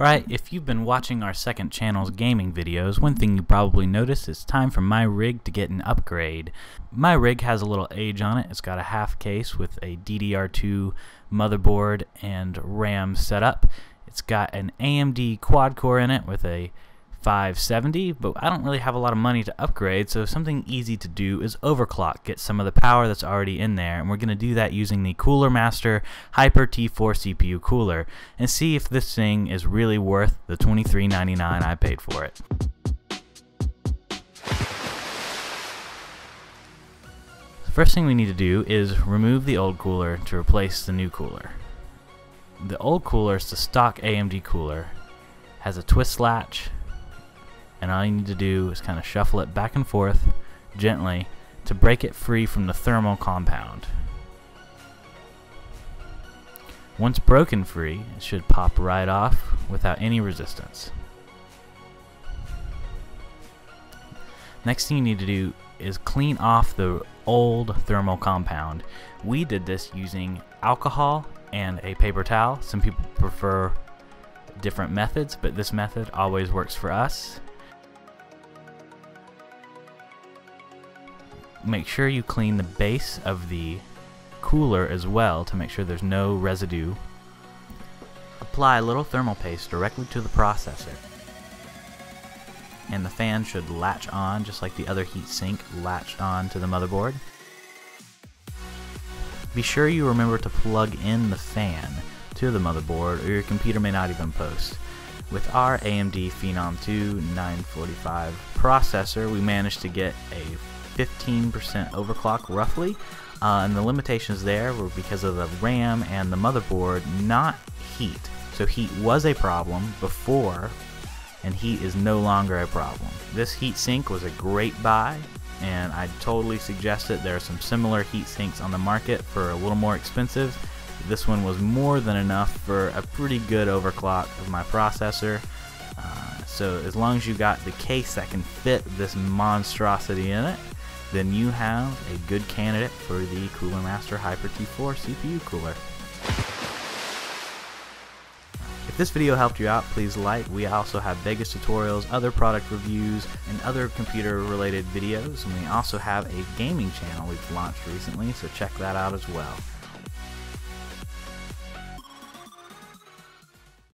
Alright, if you've been watching our second channel's gaming videos, one thing you probably noticed is it's time for my rig to get an upgrade. My rig has a little age on it. It's got a half case with a DDR2 motherboard and RAM setup. It's got an AMD quad core in it with a 570, but I don't really have a lot of money to upgrade, so something easy to do is overclock, get some of the power that's already in there, and we're going to do that using the Cooler Master Hyper T4 CPU cooler and see if this thing is really worth the $23.99 I paid for it. The first thing we need to do is remove the old cooler to replace the new cooler. The old cooler is the stock AMD cooler, has a twist latch, and all you need to do is kind of shuffle it back and forth gently to break it free from the thermal compound. Once broken free, it should pop right off without any resistance. Next thing you need to do is clean off the old thermal compound. We did this using alcohol and a paper towel. Some people prefer different methods, but this method always works for us. Make sure you clean the base of the cooler as well to make sure there's no residue. Apply a little thermal paste directly to the processor, and the fan should latch on just like the other heatsink latched on to the motherboard. Be sure you remember to plug in the fan to the motherboard or your computer may not even post. With our AMD Phenom 2 945 processor, we managed to get a 15% overclock roughly, and the limitations there were because of the RAM and the motherboard, not heat. So heat was a problem before, and heat is no longer a problem. This heat sink was a great buy, and I totally suggest it. There are some similar heat sinks on the market for a little more expensive. This one was more than enough for a pretty good overclock of my processor. So as long as you got the case that can fit this monstrosity in it, then you have a good candidate for the Cooler Master Hyper T4 CPU cooler. If this video helped you out, please like. We also have Vegas tutorials, other product reviews, and other computer related videos. And we also have a gaming channel we've launched recently, so check that out as well.